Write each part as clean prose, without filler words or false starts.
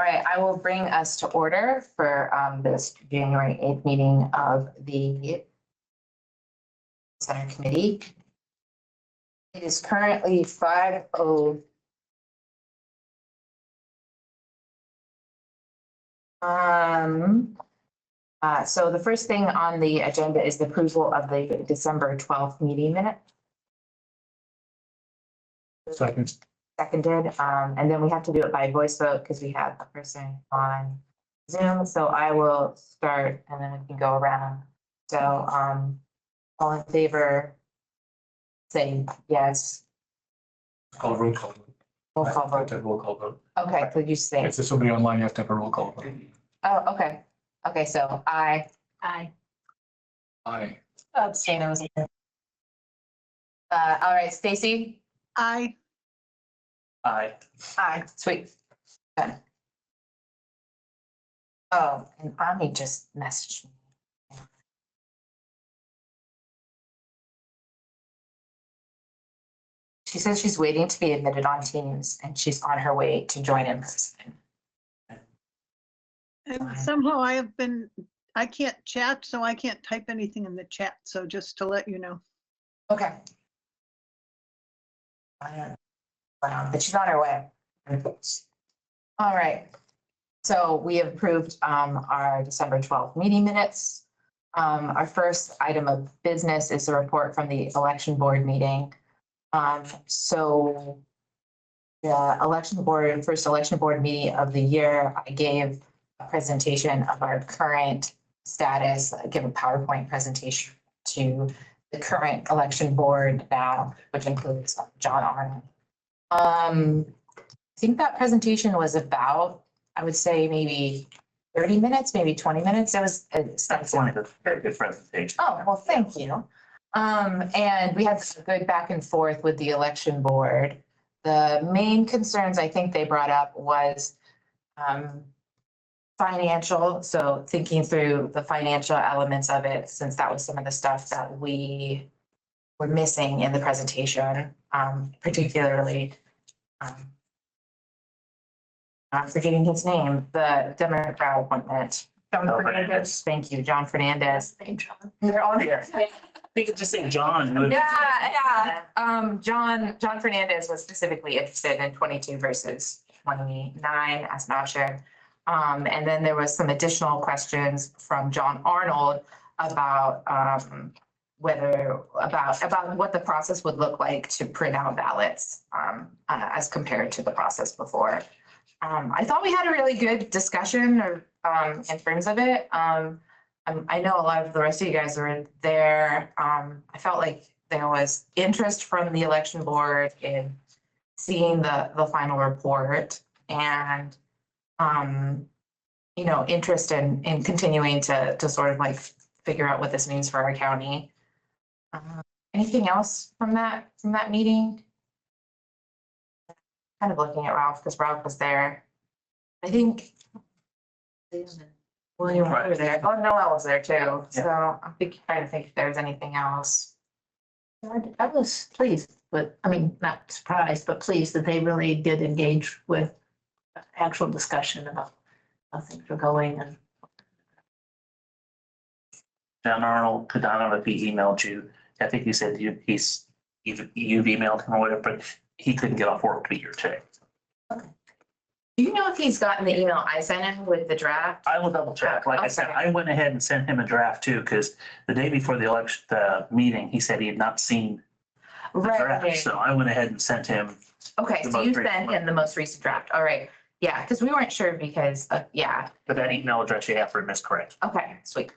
All right, I will bring us to order for this January 8th meeting of the Center Committee. It is currently 5:00. So the first thing on the agenda is the approval of the December 12th meeting minute. Second. Seconded, and then we have to do it by voice vote because we have a person on Zoom. So I will start and then we can go around. So, all in favor, say yes. Call roll call. Roll call vote. Roll call vote. Okay, so you say, If there's somebody online, you have to have a roll call vote. oh, okay. Okay, so I. Aye. Aye. Abstain. All right, Stacy. Aye. Aye. Aye. Sweet. Good. Oh, and Ami just messaged me. She says she's waiting to be admitted on Teams and she's on her way to join in person. And somehow I can't chat, so I can't type anything in the chat. So just to let you know. Okay. But she's on her way. All right. So we have approved our December 12th meeting minutes. Our first item of business is a report from the election board meeting. So the first election board meeting of the year, I gave a presentation of our current status, give a PowerPoint presentation to the current election board now, which includes John Arnold. I think that presentation was about, I would say maybe 30 minutes, maybe 20 minutes. It was extensive. A very good presentation. Oh, well, thank you. And we had a good back and forth with the election board. The main concerns I think they brought up was financial. So thinking through the financial elements of it, since that was some of the stuff that we were missing in the presentation, particularly I'm forgetting his name, the Democrat appointment. John Fernandez. Thank you, John Fernandez. Hey, John. They're on here. You could just say John. Yeah. John Fernandez was specifically interested in 22 versus 29 as an option. And then there was some additional questions from John Arnold about about what the process would look like to print out ballots as compared to the process before. I thought we had a really good discussion in terms of it. I know a lot of the rest of you guys were there. I felt like there was interest from the election board in seeing the final report and, interest in continuing to sort of like figure out what this means for our county. Anything else from that meeting? Kind of looking at Ralph because Ralph was there. I think William was there. Oh, Noel was there too. So I'm trying to think if there's anything else. I was pleased with, not surprised, but pleased that they really did engage with actual discussion about how things were going and. John Arnold, I don't know if he emailed you. I think he said you've emailed him or whatever, but he couldn't get off work to be here today. Do you know if he's gotten the email I sent him with the draft? I will double check. Like I said, I went ahead and sent him a draft too, because the day before the meeting, he said he had not seen the draft. Right. So I went ahead and sent him. Okay, so you sent him the most recent draft. All right. Yeah, because we weren't sure because, yeah. But that email address you have for him is correct. Okay, sweet.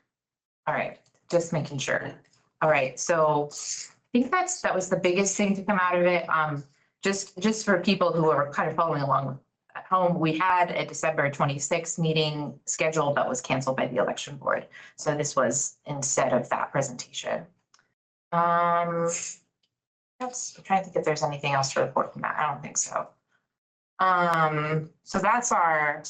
All right, just making sure. All right, so I think that was the biggest thing to come out of it. Just for people who are kind of following along at home, we had a December 26th meeting scheduled that was canceled by the election board. So this was instead of that presentation. I'm trying to think if there's anything else to report from that. I don't think so. So that's our,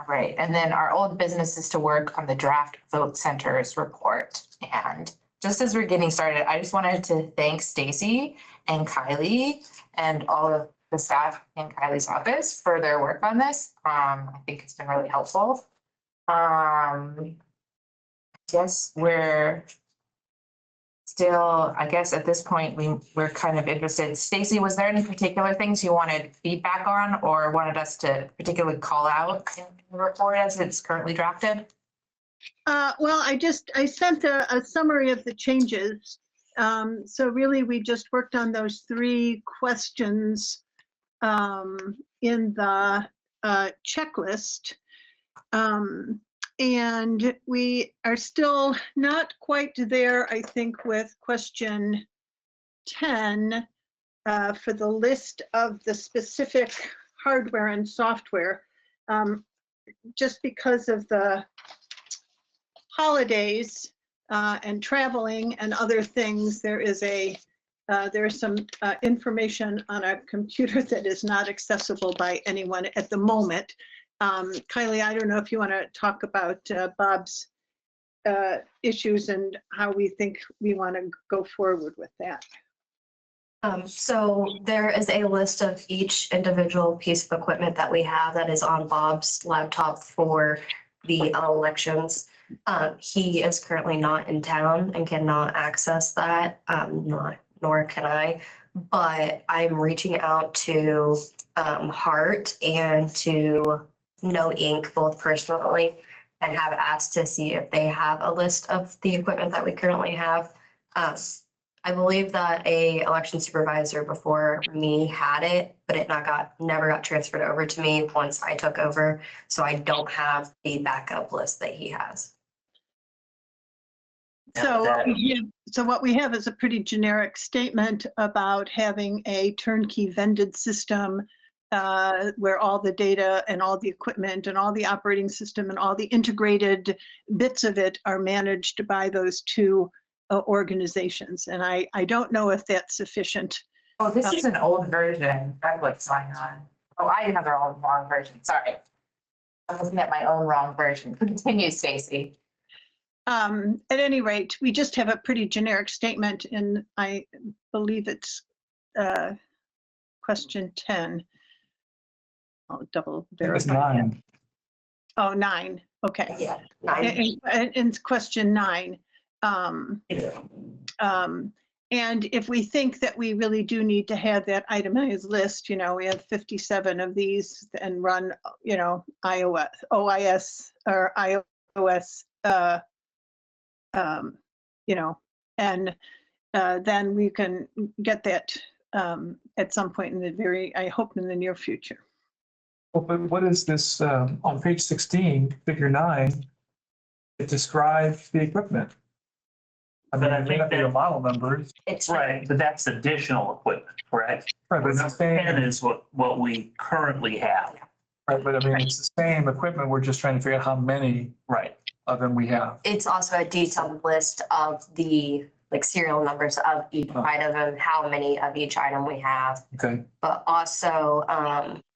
right. And then our old business is to work on the draft vote centers report. And just as we're getting started, I just wanted to thank Stacy and Kylie and all of the staff in Kylie's office for their work on this. I think it's been really helpful. Guess we're still, I guess at this point, we're kind of interested. Stacy, was there any particular things you wanted feedback on or wanted us to particularly call out in the report as it's currently drafted? Well, I sent a summary of the changes. So really, we just worked on those 3 questions in the checklist. And we are still not quite there, I think, with question 10 for the list of the specific hardware and software. Just because of the holidays and traveling and other things, there is some information on a computer that is not accessible by anyone at the moment. Kylie, I don't know if you want to talk about Bob's issues and how we think we want to go forward with that. So there is a list of each individual piece of equipment that we have that is on Bob's laptop for the elections. He is currently not in town and cannot access that, nor can I. But I'm reaching out to Hart and to No Ink, both personally, and have asked to see if they have a list of the equipment that we currently have. I believe that a election supervisor before me had it, but it never got transferred over to me once I took over. So I don't have the backup list that he has. So what we have is a pretty generic statement about having a turnkey vended system where all the data and all the equipment and all the operating system and all the integrated bits of it are managed by those 2 organizations. And I don't know if that's sufficient. Oh, this is an old version. That's what's going on. Oh, I have the wrong version. Sorry. I'm looking at my own wrong version. Continue, Stacy. At any rate, we just have a pretty generic statement, and I believe it's question 10. I'll double It's verify. 9. Oh, 9. Okay. Yeah. 9. In question 9. And if we think that we really do need to have that itemized list, we have 57 of these and run, OIS or iOS, and then we can get that at some point I hope in the near future. Well, but what is this, on page 16, figure 9, it describes the equipment. I mean, But I it may think not be that- the model numbers, It's Right, but that's additional equipment, correct? right, but it's the same, 10 is what we currently have. right, but I mean, it's the same equipment, we're just trying to figure out how many Right. of them we have. It's also a detailed list of the serial numbers of each Oh. item and how many of each item we have. Okay, But also,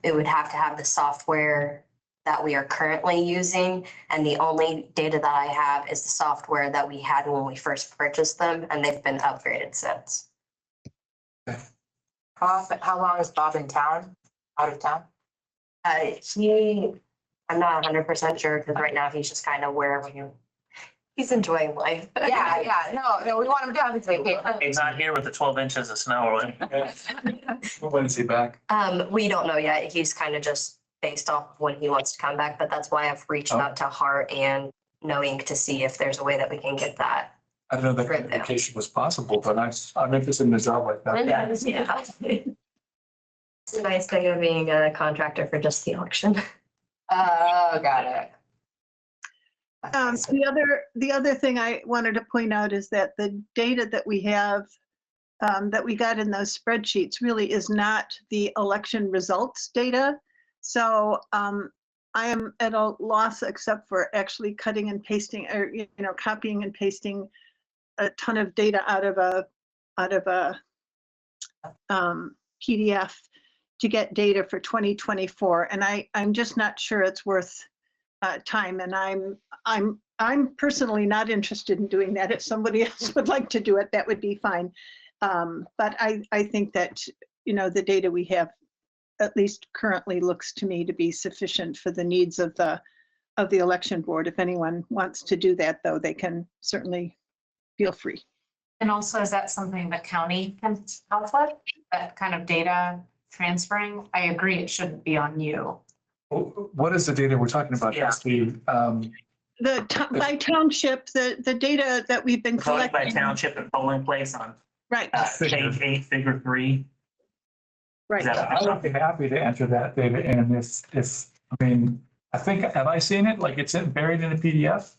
it would have to have the software that we are currently using. And the only data that I have is the software that we had when we first purchased them, and they've been upgraded since. How long is Bob in town? Out of town? I'm not 100% sure because right now he's just kind of wherever he's enjoying life. Yeah, no, we want him to have his vacation. He's not here with the 12 inches of snow. when is he back? We don't know yet. He's kind of just based off when he wants to come back, but that's why I've reached Oh. out to Hart and No Ink to see if there's a way that we can get that. I didn't know that Right there. communication was possible, but I'm interested in a job like that. Yeah. It's a nice thing of being a contractor for just the election. Oh, got it. The other thing I wanted to point out is that the data that we have, that we got in those spreadsheets really is not the election results data. So I am at a loss except for actually cutting and pasting or, copying and pasting a ton of data out of a PDF to get data for 2024. And I'm just not sure it's worth time. And I'm personally not interested in doing that. If somebody else would like to do it, that would be fine. But I think that, the data we have at least currently looks to me to be sufficient for the needs of the election board. If anyone wants to do that, though, they can certainly feel free. And also, is that something the county can help with, that kind of data transferring? I agree, it shouldn't be on you. What is the data we're talking about? Yeah. That's the, By township, the data that we've been Voting by collecting. township and polling place on Right, page 8, figure 3. right. I would be happy to enter that data in if, I mean, I think, have I seen it? Like it's buried in a PDF?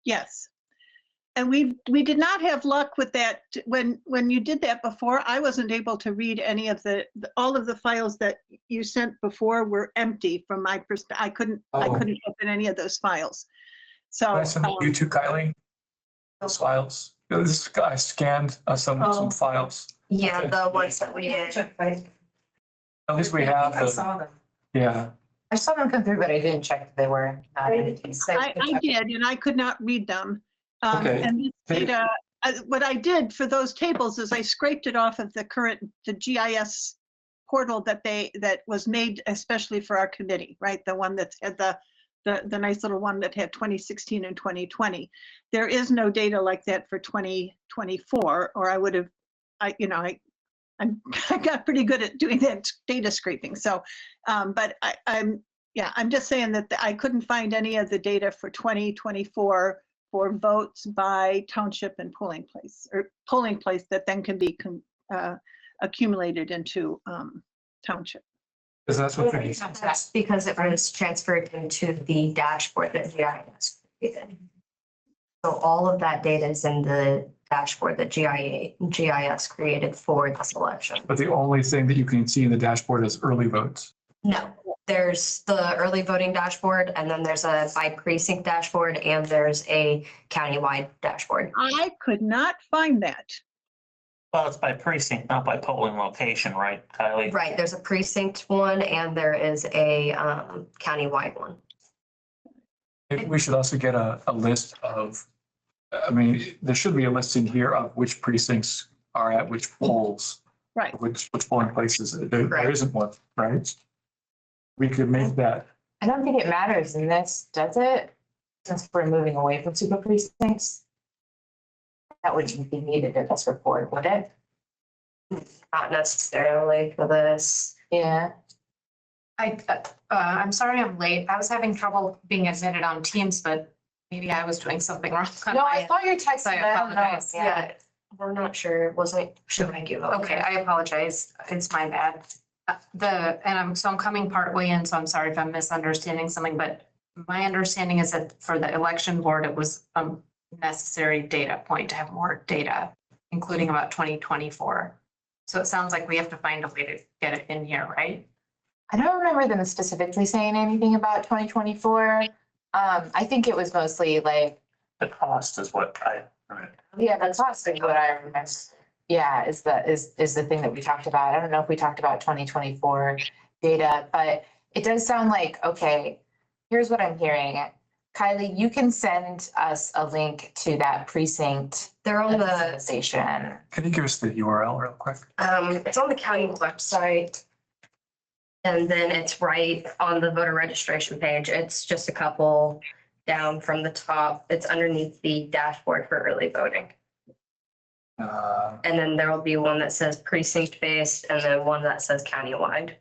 Yes. And we did not have luck with that. When you did that before, I wasn't able to read any of all of the files that you sent before were empty from my perspective. I couldn't open any of those files. So, Can I send you to Kylie? Those files? I scanned some files. Yeah, the ones that we did. At least we have I the, saw them. yeah. I saw them come through, but I didn't check if they were not empty. So I did, and I could not read them. Okay. And this data, what I did for those tables is I scraped it off of the GIS portal that was made especially for our committee, right? The one that had the nice little one that had 2016 and 2020. There is no data like that for 2024, or I would have, I got pretty good at doing that data scraping. So, but I'm just saying that I couldn't find any of the data for 2024 for votes by township and polling place that then can be accumulated into township. Because that's what they, That's because it was transferred into the dashboard that GIS created. So all of that data is in the dashboard that GIS created for this election. but the only thing that you can see in the dashboard is early votes. No, there's the early voting dashboard, and then there's a by precinct dashboard, and there's a countywide dashboard. I could not find that. Well, it's by precinct, not by polling location, right, Kylie? Right, there's a precinct one, and there is a countywide one. Maybe we should also get a list of, I mean, there should be a listing here of which precincts are at which polls. Right. Which polling places. There Right. isn't one, right? We could make that, I don't think it matters in this, does it? Since we're moving away from super precincts. That wouldn't be needed in this report, would it? Not necessarily for this. Yeah. I'm sorry I'm late. I was having trouble being admitted on Teams, but maybe I was doing something wrong. on No, my I end. saw your text. So I but I don't know. apologize. Yeah. We're not sure, should I give up? Okay, I apologize. It's my bad. I'm coming partway in, so I'm sorry if I'm misunderstanding something, but my understanding is that for the election board, it was a necessary data point to have more data, including about 2024. So it sounds like we have to find a way to get it in here, right? I don't remember them specifically saying anything about 2024. I think it was mostly like, The cost is what right. yeah, that's honestly what I remember. Yeah, is the thing that we talked about. I don't know if we talked about 2024 data, but it does sound like, okay, here's what I'm hearing. Kylie, you can send us a link to that precinct They're on the, station. can you give us the URL real quick? it's on the county website. And then it's right on the voter registration page. It's just a couple down from the top. It's underneath the dashboard for early voting. And then there will be one that says precinct based and then one that says countywide.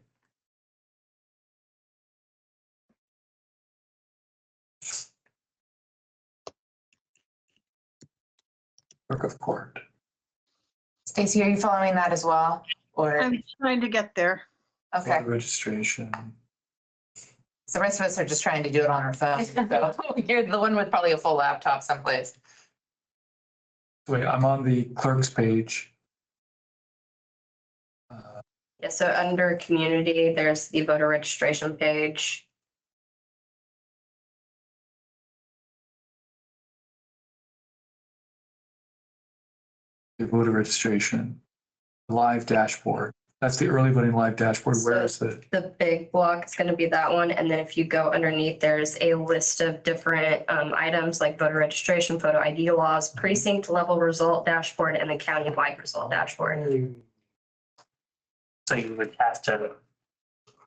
Clerk of court. Stacy, are you following that as well? Or, I'm trying to get there. okay, Voter registration. the rest of us are just trying to do it on our phone. So you're the one with probably a full laptop someplace. Wait, I'm on the clerk's page. Yeah, so under community, there's the voter registration page. The voter registration, live dashboard. That's the early voting live dashboard. Where is the, The big block is going to be that one. And then if you go underneath, there's a list of different items like voter registration, photo ID laws, precinct level result dashboard, and the countywide result dashboard. So you would have to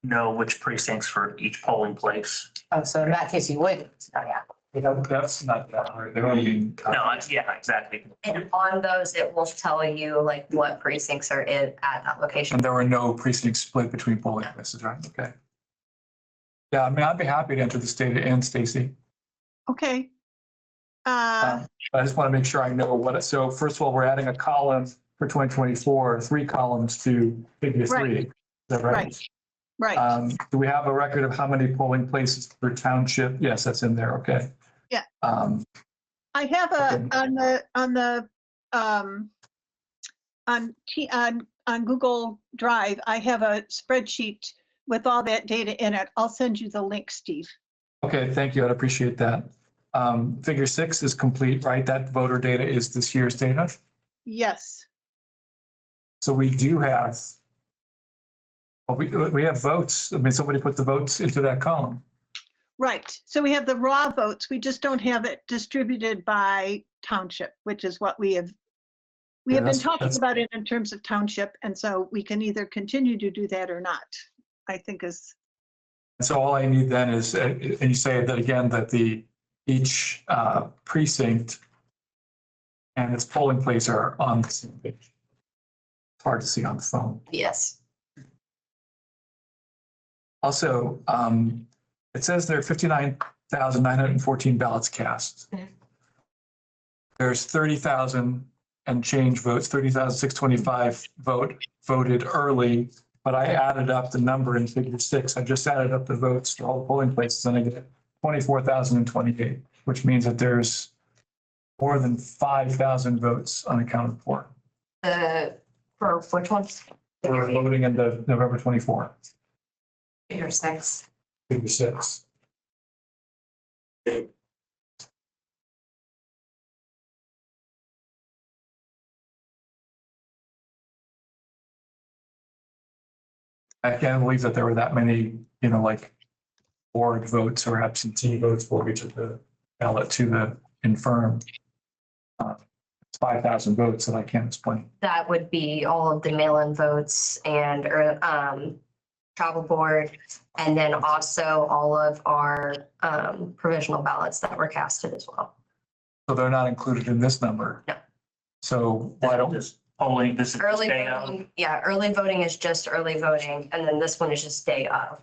know which precincts for each polling place. Oh, so in that case, you would. Oh, yeah. That's not that hard. They're only. Yeah, exactly. And on those, it will tell you like what precincts are in at that location. And there were no precincts split between polling places, right? Okay. Yeah, I mean, I'd be happy to enter this data in, Stacy. Okay. But I just want to make sure I know what, so first of all, we're adding a column for 2024, 3 columns to figure 3. Right. Is that right? Right. Do we have a record of how many polling places per township? Yes, that's in there. Okay. Yeah. Um, I have okay. on Google Drive, I have a spreadsheet with all that data in it. I'll send you the link, Steve. Okay, thank you. I'd appreciate that. Figure 6 is complete, right? That voter data is this year's data. Yes. So we do have, well, we have votes. I mean, somebody put the votes into that column. Right. So we have the raw votes. We just don't have it distributed by township, which is what we have. We have been talking about it in terms of township, and so we can either continue to do that or not, I think is. So all I need then is, and you say that again, that each precinct and its polling place are on the same page. It's hard to see on the phone. Yes. Also, it says there are 59,914 ballots cast. There's 30,000 and change votes, 30,625 voted early, but I added up the number in figure 6. I just added up the votes for all the polling places and I get 24,028, which means that there's more than 5,000 votes unaccounted for. For which ones? For voting in the November 24. Figure 6. Figure 6. I can't believe that there were that many, like board votes or absentee votes for each of the ballot to the infirm. It's 5,000 votes that I can't explain. That would be all of the mail-in votes and travel board, and then also all of our provisional ballots that were casted as well. So they're not included in this number? No. So why don't, This polling, this is Early day of. voting, yeah, early voting is just early voting, and then this one is just day of.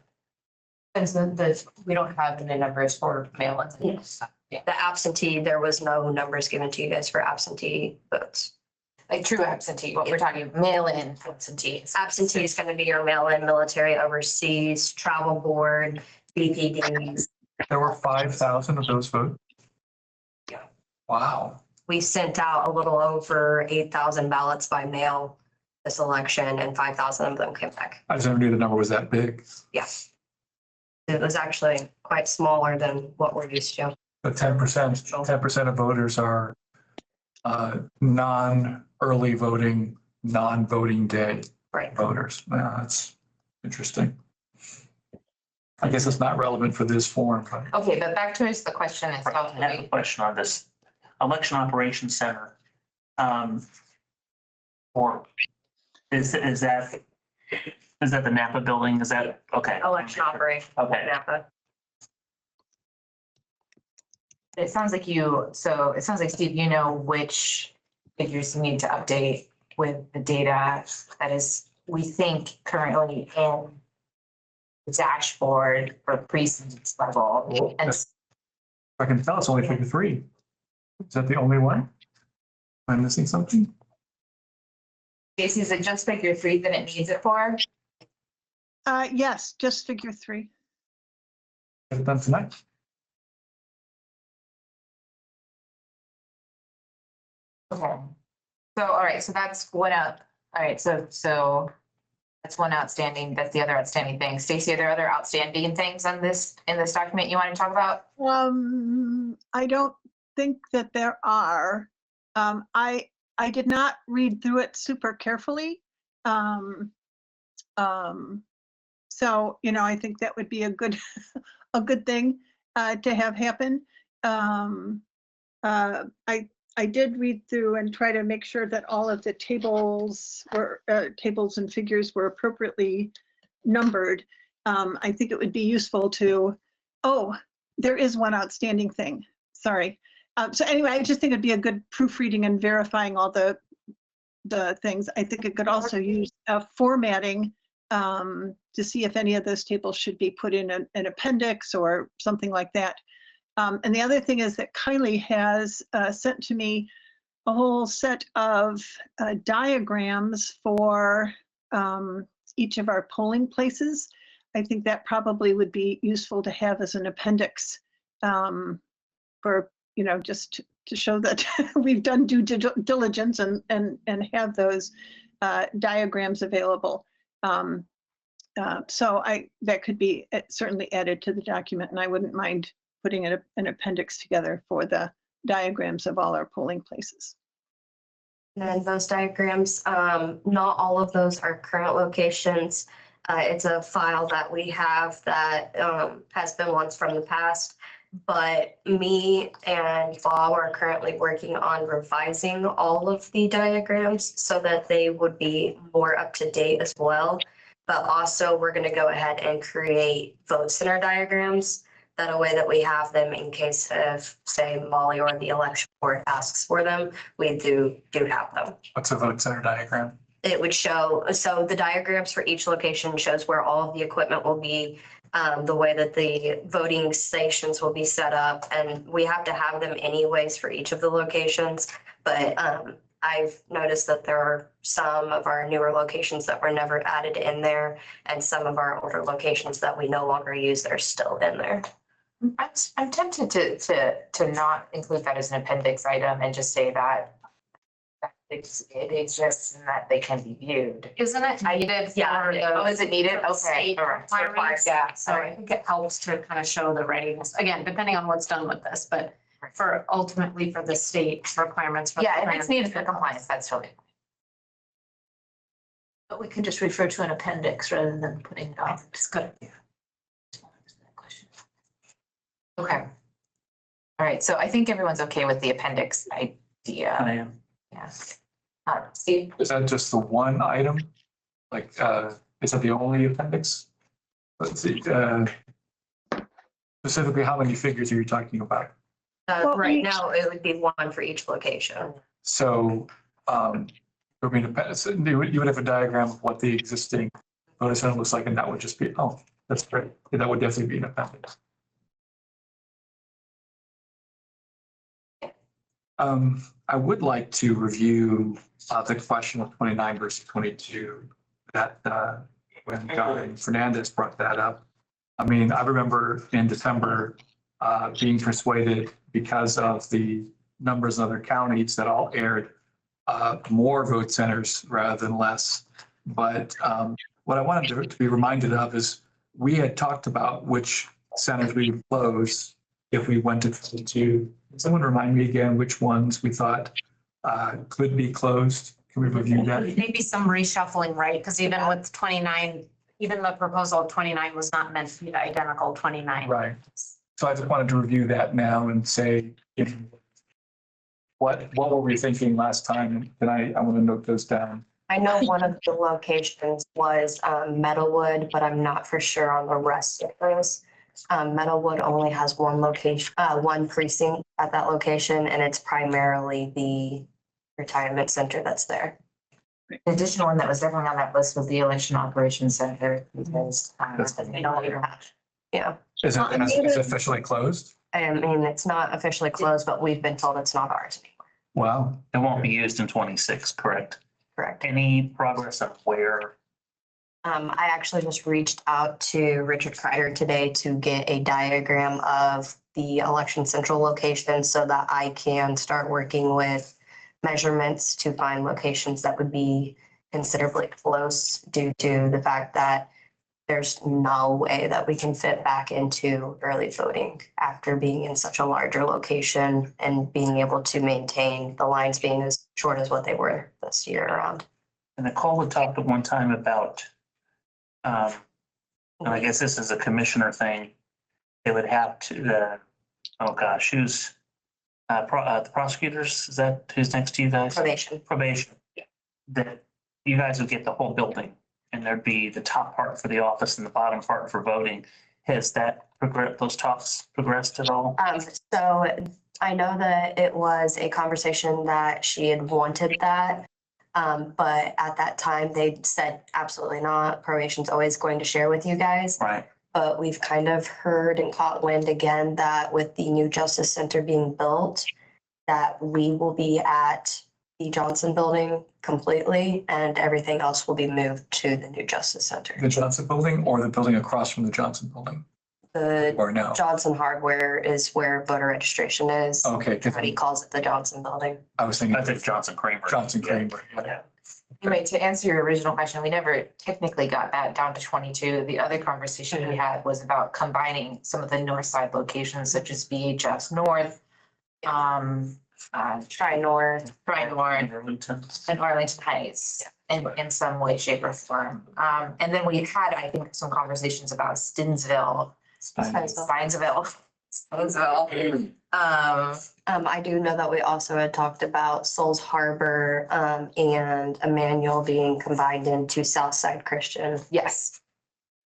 And so we don't have any numbers for mail-ins. Yes. The absentee, there was no numbers given to you guys for absentee votes. Like true absentee, what we're talking, mail-in absentees. Absentee is going to be your mail-in, military, overseas, travel board, BPDs. there were 5,000 of those votes? Yeah. Wow. We sent out a little over 8,000 ballots by mail this election, and 5,000 of them came back. I just never knew the number was that big. Yes. It was actually quite smaller than what we're used to. But 10% of voters are non-early voting, non-voting day Right. voters. That's interesting. I guess it's not relevant for this form, but Okay, but back to the question I itself. have a question on this. Election Operations Center. Or is that the Napa building? Is that, okay. Election operation. Okay. Napa. It sounds like Steve, you know which figures you need to update with the data that is, we think currently in the dashboard for precincts level. And I can tell it's only figure 3. Is that the only one? Am I missing something? Stacy, is it just figure 3 that it needs it for? Yes, just figure 3. Get it done tonight. Okay. So, all right, so that's one out. All right, so that's one outstanding, that's the other outstanding thing. Stacy, are there other outstanding things on this, in this document you want to talk about? I don't think that there are. I did not read through it super carefully. So, I think that would be a good, a good thing to have happen. I did read through and try to make sure that all of the tables and figures were appropriately numbered. I think it would be useful to, oh, there is one outstanding thing, sorry. So anyway, I just think it'd be a good proofreading and verifying all the things. I think it could also use formatting to see if any of those tables should be put in an appendix or something like that. And the other thing is that Kylie has sent to me a whole set of diagrams for each of our polling places. I think that probably would be useful to have as an appendix for, you know, just to show that we've done due diligence and have those diagrams available. So that could be certainly added to the document, and I wouldn't mind putting an appendix together for the diagrams of all our polling places. And those diagrams, not all of those are current locations. It's a file that we have that has been ones from the past. But me and Bob are currently working on revising all of the diagrams so that they would be more up to date as well. But also we're going to go ahead and create vote center diagrams that a way that we have them in case of, say, Molly or the election board asks for them, we do have them. What's a vote center diagram? It would show, so the diagrams for each location shows where all of the equipment will be, the way that the voting stations will be set up, and we have to have them anyways for each of the locations. But I've noticed that there are some of our newer locations that were never added in there, and some of our older locations that we no longer use that are still in there. I'm tempted to not include that as an appendix item and just say that it exists and that they can be viewed. Isn't it needed? Yeah. For the- Oh, is it needed? for the Okay, state all right. requirements? Yeah, So I think it helps to kind of show the readiness, again, depending on what's done with this, but for ultimately for the state requirements. For Yeah, the if it's needed for compliance, that's totally. But we can just refer to an appendix rather than putting it on. It's good. Okay. All right, so I think everyone's okay with the appendix idea. I am. Yeah. Steve? Is that just the one item? Like, is that the only appendix? Let's see, specifically, how many figures are you talking about? Well, Right we- now, it would be one for each location. So, I mean, so you would have a diagram of what the existing voter center looks like, and that would just be, oh, that's great. Yeah, that would definitely be an appendix. I would like to review the question of 29 versus 22, that when Guy Fernandez brought that up. I mean, I remember in December being persuaded because of the numbers in other counties that all aired more vote centers rather than less. But what I wanted to be reminded of is we had talked about which centers we would close if we went to 22. Can someone remind me again which ones we thought could be closed? Can we review that? Maybe some reshuffling, right? Because even with 29, even the proposal of 29 was not meant to be the identical 29. Right. So I just wanted to review that now and say, what were we thinking last time? And I want to note those down. I know one of the locations was Meadowwood, but I'm not for sure on the rest of those. Meadowwood only has one location, one precinct at that location, and it's primarily the retirement center that's there. The additional one that was definitely on that list was the election operations center because We don't even have. Yeah, Is it officially closed? I mean, it's not officially closed, but we've been told it's not ours anymore. Wow. It won't be used in 26, correct? Correct. Any progress on where? I actually just reached out to Richard Kreider today to get a diagram of the election central location so that I can start working with measurements to find locations that would be considerably close due to the fact that there's no way that we can fit back into early voting after being in such a larger location and being able to maintain the lines being as short as what they were this year around. And Nicole had talked at one time about, and I guess this is a commissioner thing. They would have to, oh gosh, who's, the prosecutors, is that who's next to you guys? Probation. Probation. That you guys would get the whole building. and there'd be the top part for the office and the bottom part for voting. Has that those talks progressed at all? So I know that it was a conversation that she had wanted that. But at that time, they said absolutely not. Probation's always going to share with you guys. Right. But we've kind of heard and caught wind again that with the new Justice Center being built, that we will be at the Johnson Building completely and everything else will be moved to the new Justice Center. The Johnson Building or the building across from the Johnson Building The or no? Johnson Hardware is where voter registration is. Okay, 'cause Everybody calls it the Johnson Building. I was thinking I think Johnson Kramer. Johnson Kramer. Yeah. Anyway, to answer your original question, we never technically got that down to 22. The other conversation we had was about combining some of the north side locations such as VHS North, Tri-North. North, Arlington. and Arlington Heights in some way, shape or form. And then we had, I think, some conversations about Stinsville, Spinesville. I do know that we also had talked about Souls Harbor, and Emmanuel being combined into Southside Christian. Yes,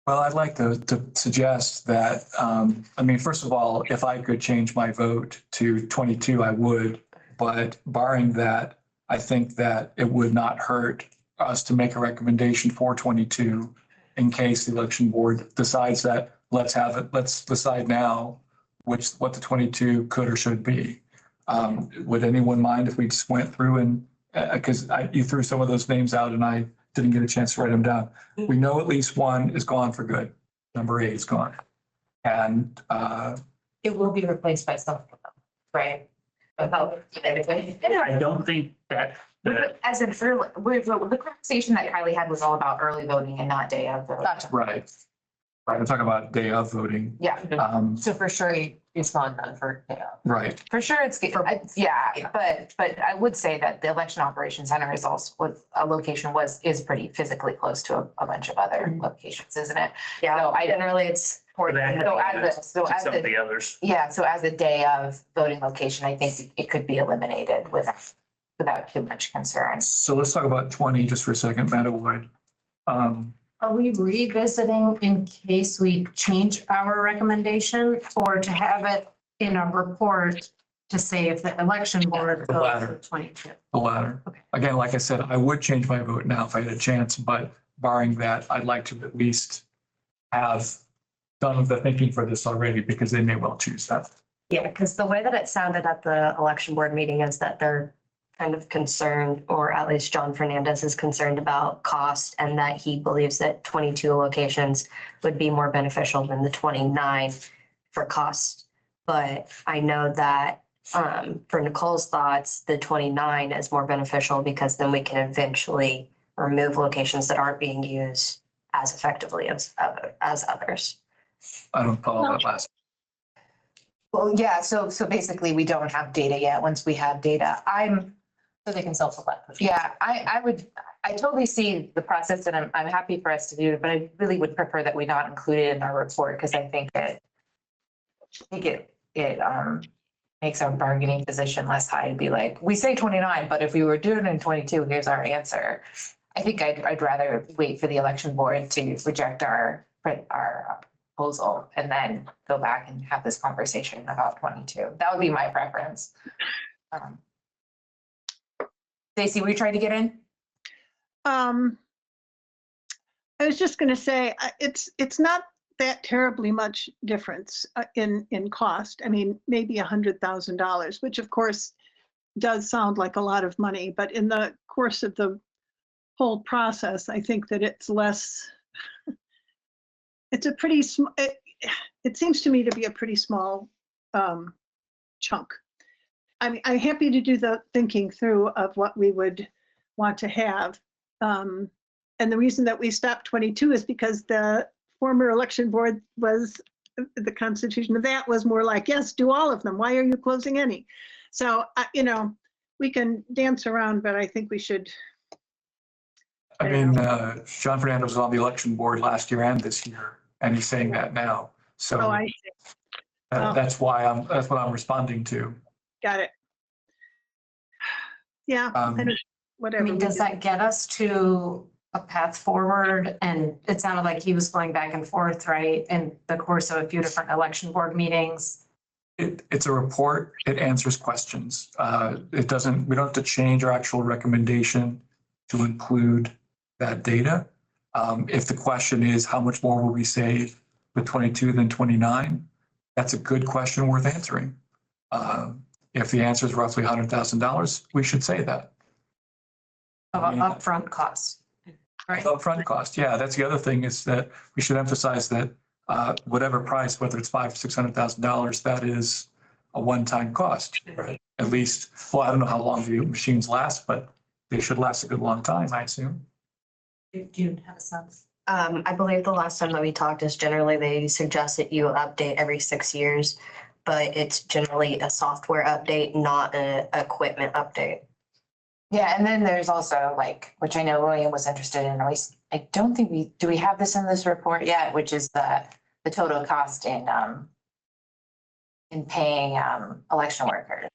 Well, I'd like to suggest that, I mean, first of all, if I could change my vote to 22, I would. But barring that, I think that it would not hurt us to make a recommendation for 22 in case the election board decides that, let's decide now what the 22 could or should be. Would anyone mind if we just went through and, because you threw some of those names out and I didn't get a chance to write them down. We know at least one is gone for good. Number 8 is gone. And it will be replaced by something, right? About everything. I don't think that As in, the conversation that Kylie had was all about early voting and not day of voting. right. Right, I'm talking about day of voting. Yeah, So for sure, it's not done for, yeah. Right. for sure it's, yeah, but I would say that the election operations center is also, with a location is pretty physically close to a bunch of other locations, isn't it? Yeah, So I generally it's. So as some of the, the others. yeah, so as a day of voting location, I think it could be eliminated without too much concern. So let's talk about 20 just for a second, Madam Wood. Are we revisiting in case we change our recommendation or to have it in a report to say if the election board The goes latter. for 22? The latter. Okay. Again, like I said, I would change my vote now if I had a chance, but barring that, I'd like to at least have done the thinking for this already because they may well choose that. Yeah, because the way that it sounded at the election board meeting is that they're kind of concerned, or at least John Fernandez is concerned about cost and that he believes that 22 locations would be more beneficial than the 29 for cost. But I know that for Nicole's thoughts, the 29 is more beneficial because then we can eventually remove locations that aren't being used as effectively as others. I don't follow that last. Well, yeah, so basically we don't have data yet. Once we have data, So they can self-select. yeah, I totally see the process and I'm happy for us to do it, but I really would prefer that we not include it in our report because I think it makes our bargaining position less high to be like, we say 29, but if we were doing it in 22, here's our answer. I think I'd rather wait for the election board to reject our proposal and then go back and have this conversation about 22. That would be my preference. Stacy, were you trying to get in? I was just going to say, it's not that terribly much difference in cost. I mean, maybe $100,000, which of course does sound like a lot of money, but in the course of the whole process, I think that it's less. It's a pretty small. It seems to me to be a pretty small chunk. I mean, I'm happy to do the thinking through of what we would want to have. And the reason that we stopped 22 is because the former election board was, the constitution of that was more like, yes, do all of them. Why are you closing any? So, we can dance around, but I think we should. I mean, John Fernandez was on the election board last year and this year, and he's saying that now. So Oh, I see. that's what I'm responding to. Got it. Yeah, Um, whatever. I mean, we does do. that get us to a path forward? And it sounded like he was going back and forth, right, in the course of a few different election board meetings. It's a report. It answers questions. We don't have to change our actual recommendation to include that data. If the question is, how much more will we save with 22 than 29? That's a good question worth answering. If the answer is roughly $100,000, we should say that. Of upfront costs. Right. Upfront cost, yeah, that's the other thing is that we should emphasize that whatever price, whether it's $500,000 or $600,000, that is a one-time cost. Right. At least, well, I don't know how long the machines last, but they should last a good long time, I assume. Do you have a sense? I believe the last time that we talked is generally they suggest that you update every 6 years, but it's generally a software update, not an equipment update. Yeah, and then there's also like, which I know William was interested in, I don't think do we have this in this report yet, which is the total cost in paying election workers.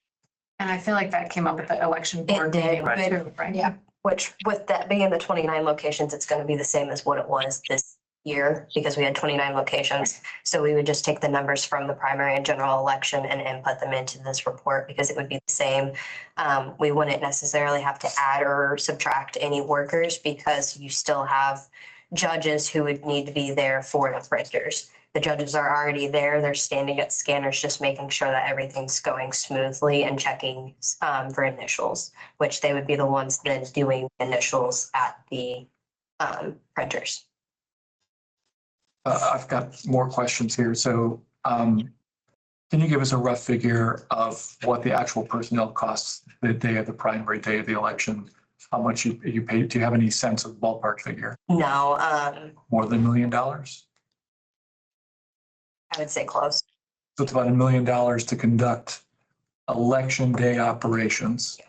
And I feel like that came up at the election board did, meeting but- too, right? Yeah. Which with that being the 29 locations, it's going to be the same as what it was this year because we had 29 locations. So we would just take the numbers from the primary and general election and input them into this report because it would be the same. We wouldn't necessarily have to add or subtract any workers because you still have judges who would need to be there for the printers. The judges are already there. They're standing at scanners, just making sure that everything's going smoothly and checking for initials, which they would be the ones then doing initials at the printers. I've got more questions here. So can you give us a rough figure of what the actual personnel costs the day of the primary, day of the election? How much you pay? Do you have any sense of ballpark figure? No, More than $1 million? I would say close. So it's about $1 million to conduct election day operations.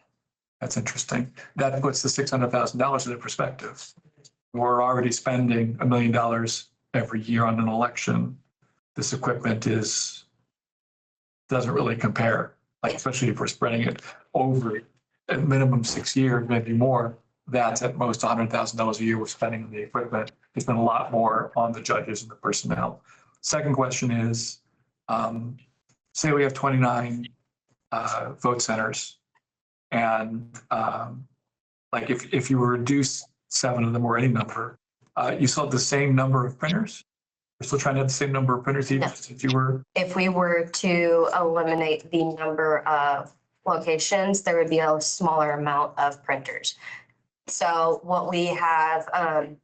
That's interesting. That puts the $600,000 into perspective. We're already spending $1 million every year on an election. This equipment doesn't really compare, like especially if we're spreading it over at minimum 6 years, maybe more. That's at most $100,000 a year we're spending on the equipment. It's been a lot more on the judges and the personnel. Second question is, say we have 29 vote centers and like if you reduce 7 of them or any number, you still have the same number of printers? We're still trying to have the same number of printers even No. if you were? If we were to eliminate the number of locations, there would be a smaller amount of printers. So what we have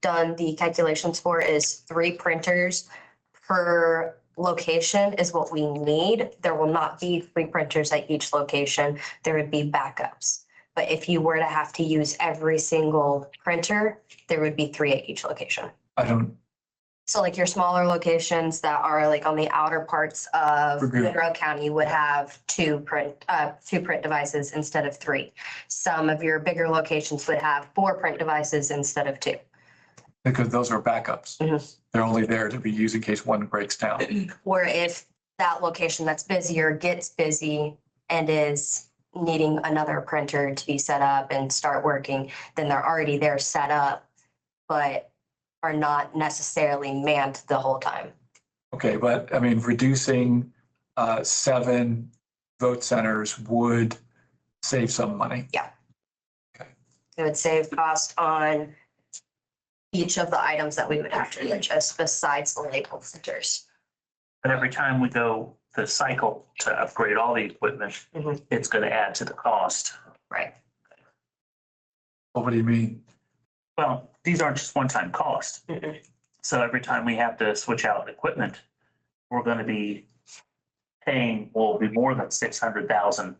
done the calculations for is 3 printers per location is what we need. There will not be 3 printers at each location. There would be backups. But if you were to have to use every single printer, there would be 3 at each location. So like your smaller locations that are like on the outer parts of Agreed. Monroe County would have 2 print devices instead of 3. Some of your bigger locations would have 4 print devices instead of 2. Because those are backups. Mhm. They're only there to be used in case one breaks down. Or if that location that's busier gets busy and is needing another printer to be set up and start working, then they're already there set up, but are not necessarily manned the whole time. Okay, but I mean, reducing 7 vote centers would save some money. It would save cost on each of the items that we would have to purchase besides the label printers. But every time we go the cycle to upgrade all the equipment, Mhm. it's going to add to the cost. Right. Well, what do you mean? Well, these aren't just one-time costs. Mhm. So every time we have to switch out equipment, we're going to be paying, will be more than 600,000.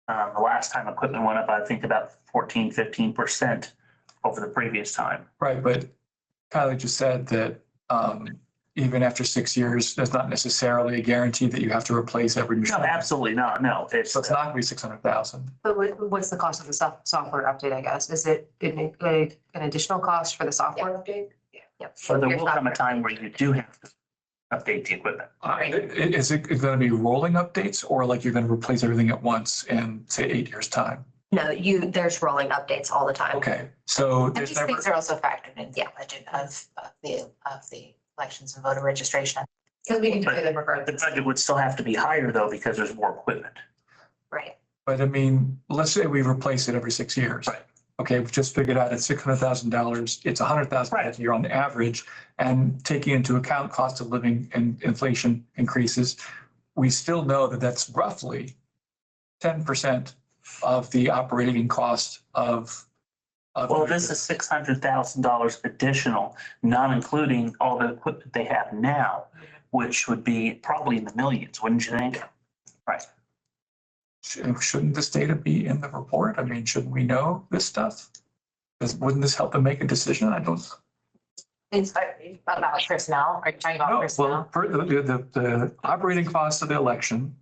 The last time equipment went up, I think about 14-15% over the previous time. Right, but Kylie just said that even after 6 years, there's not necessarily a guarantee that you have to replace every No, machine. absolutely not. No, it's, So it's not gonna be 600,000. But what's the cost of the software update, I guess? Is it an additional cost for the software update? Yep. so there Your will come a software. time where you do have to update the equipment. Is it gonna be rolling updates or like you're gonna replace everything at once in, say, 8 years' time? No, there's rolling updates all the time. Okay, so And there's these never, things are also factored into the budget of the elections and voter registration. Because we can do it The regardless. budget would still have to be higher though, because there's more equipment. Right. but I mean, let's say we replace it every 6 years. Right. Okay, we've just figured out it's $600,000, it's $100,000 a year on the average, and taking into account cost of living and inflation increases, we still know that that's roughly 10% of the operating cost of. Well, this is $600,000 additional, not including all the equipment they have now, which would be probably in the millions, wouldn't you think? Right. Shouldn't this data be in the report? I mean, shouldn't we know this stuff? Wouldn't this help them make a decision? I don't. It's about personnel. Are you talking about No, personnel? well, the operating costs of the election,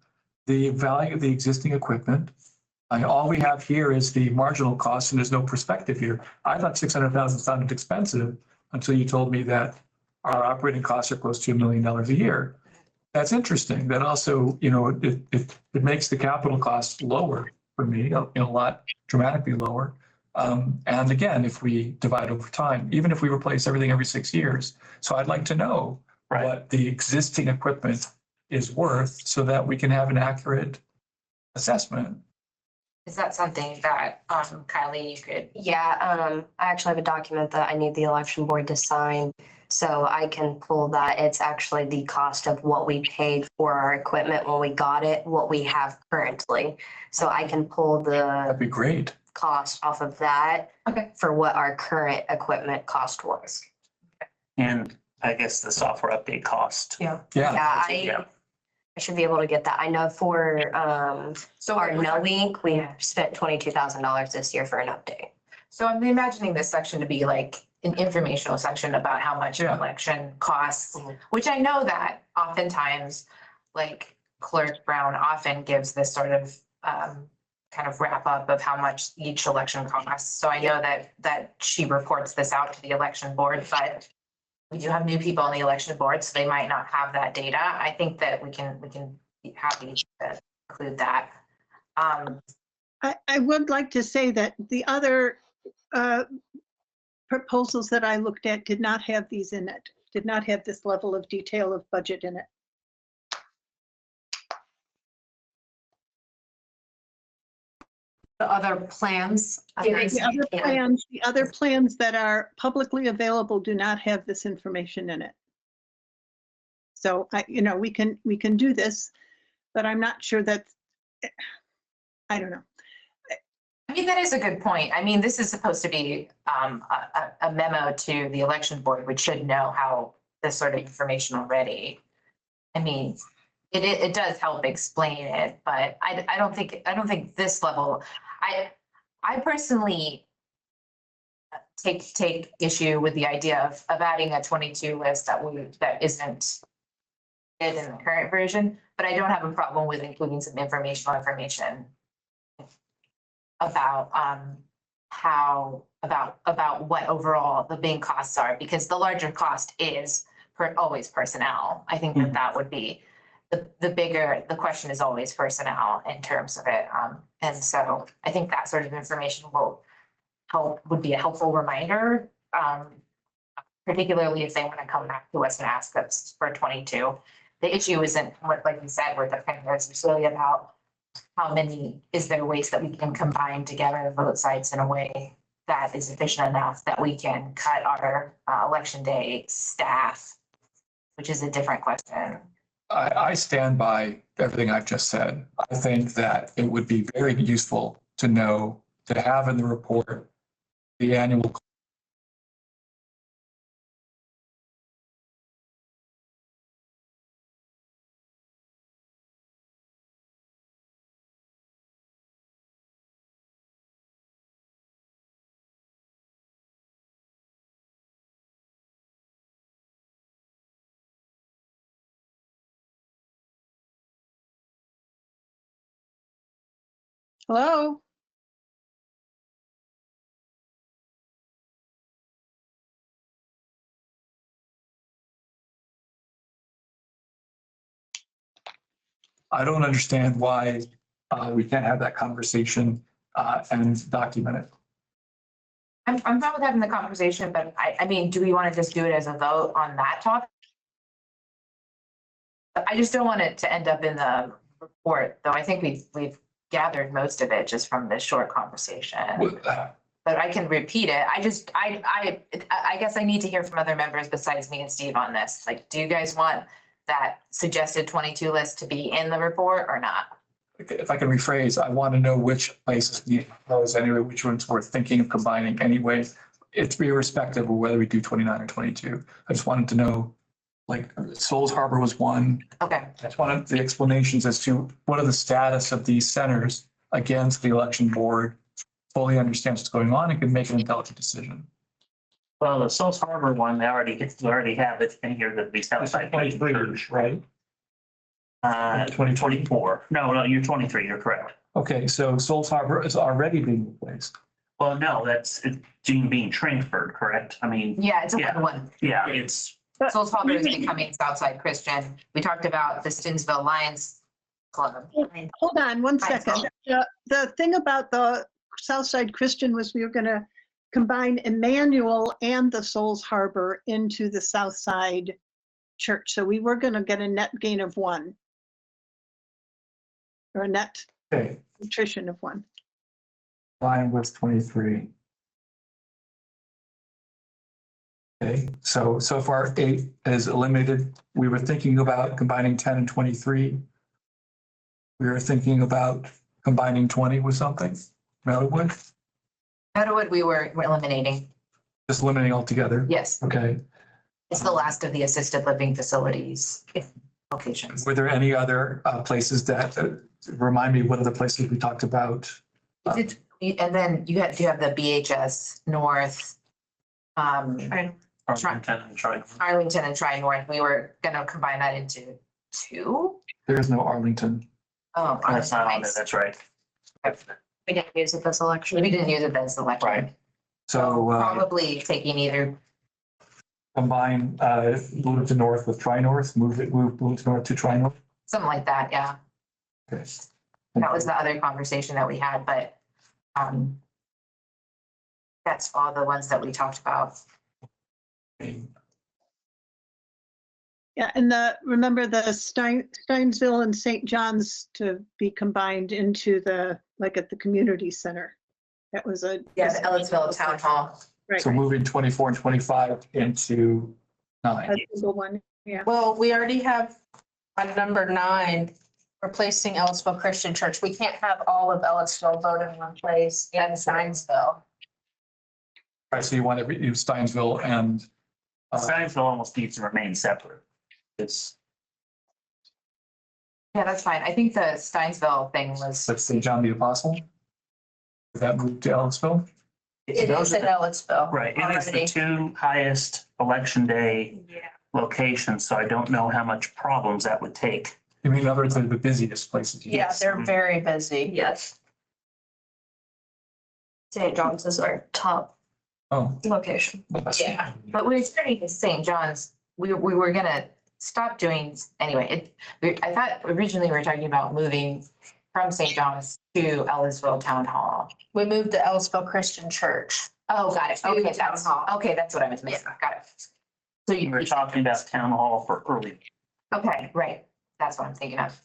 the value of the existing equipment. And all we have here is the marginal cost and there's no perspective here. I thought 600,000 sounded expensive until you told me that our operating costs are close to $1 million a year. That's interesting. That also, it makes the capital costs lower for me, a lot dramatically lower. And again, if we divide over time, even if we replace everything every 6 years. So I'd like to know Right. what the existing equipment is worth so that we can have an accurate assessment. Is that something that, Kylie, you could? Yeah, I actually have a document that I need the election board to sign. So I can pull that. It's actually the cost of what we paid for our equipment when we got it, what we have currently. So I can pull That'd the be great. cost off of that Okay. for what our current equipment cost was. And I guess the software update cost. Yeah. Yeah, Yeah, I should be able to get that. I know for So our No Link, we spent $22,000 this year for an update. So I'm imagining this section to be like an informational section about how much an Yeah. election costs, which I know that oftentimes, like Clerk Brown often gives this sort of kind of wrap up of how much each election costs. So I know that she reports this out to the election board, but we do have new people on the election board, so they might not have that data. I think that we can be happy to include that. I would like to say that the other proposals that I looked at did not have these in it, did not have this level of detail of budget in it. The other plans. The other plans that are publicly available do not have this information in it. So we can do this, but I'm not sure that, I don't know. I mean, that is a good point. I mean, this is supposed to be a memo to the election board, which should know how this sort of information already. I mean, it does help explain it, but I don't think this level, I personally take issue with the idea of adding a 22 list that isn't in the current version, but I don't have a problem with including some information about about what overall the main costs are, because the larger cost is always personnel. I think that would be the question is always personnel in terms of it. And so I think that sort of information would be a helpful reminder, particularly if they want to come back to us and ask us for 22. The issue isn't what, like you said, we're it's really about how many, is there ways that we can combine together vote sites in a way that is efficient enough that we can cut our election day staff, which is a different question. I stand by everything I've just said. I think that it would be very useful to know, to have in the report, the annual. Hello? I don't understand why we can't have that conversation and document it. I'm fine with having the conversation, but I mean, do we want to just do it as a vote on that topic? I just don't want it to end up in the report, though I think we've gathered most of it just from this short conversation. But I can repeat it. I guess I need to hear from other members besides me and Steve on this. Like, do you guys want that suggested 22 list to be in the report or not? If I can rephrase, I want to know which places need those anyway, which ones we're thinking of combining anyway. It's irrespective of whether we do 29 or 22. I just wanted to know, like, Souls Harbor was one. Okay, I just wanted the explanations as to what are the status of these centers against the election board, fully understands what's going on and can make an intelligent decision. Well, the Souls Harbor one, we already have it in here that we outside. Right? 2024. No, you're 23, you're correct. Okay, so Souls Harbor is already being replaced. Well, no, that's Gene being transferred, correct? I mean, yeah, it's a Yeah. one. yeah, it's, Souls Harbor is becoming Southside Christian. We talked about the Stinsville Lions Club. Hold on one Fine, second. The thing about the Southside Christian was we were going to combine Emmanuel and the Souls Harbor into the Southside Church. So we were going to get a net gain of one. Or a net Okay, attrition of one. line was 23. Okay, so far 8 is eliminated. We were thinking about combining 10 and 23. We were thinking about combining 20 with something, Meadowwood, Meadowwood, we're eliminating. just eliminating altogether. Yes, Okay, it's the last of the assisted living facilities locations. were there any other places that, remind me, what are the places we talked about? And then you have the BHS North, Arlington and Troy. Arlington and Tri North. We were gonna combine that into 2. There is no Arlington. Oh, That's not on there, nice. that's right. We didn't use it this election. We didn't use it as the election. Right. So Probably taking either, combine Bloomington North with Tri-North, move Bloomington North to Tri-North. something like that, yeah. Okay. That was the other conversation that we had, but that's all the ones that we talked about. Yeah, and remember the Steinsville and St. John's to be combined into like at the community center. That was a. Yeah, the Ellisville Town Hall. Right, So right. moving 24 and 25 into 9. A single one, yeah. Well, we already have on number 9, replacing Ellisville Christian Church. We can't have all of Ellisville vote in one place and Steinsville. Right, so you want to use Steinsville and Steinsville almost needs to remain separate. It's, Yeah, that's fine. I think the Steinsville thing was, let's say John the Apostle. Did that move to Ellisville? It is in Ellisville. right, and it's the already. 2 highest election day Yeah. locations, so I don't know how much problems that would take. You mean, in other words, they're the busiest places. Yeah, they're very busy. Yes. St. John's is our top Oh. location. Yeah. but we were starting St. John's. We were gonna stop doing, anyway, I thought originally we were talking about moving from St. John's to Ellisville Town Hall. We moved to Ellisville Christian Church. Oh, got it. To Okay, Town Hall. that's what I was missing. Got it. So We you, were talking about town hall for early. okay, right. That's what I'm thinking of.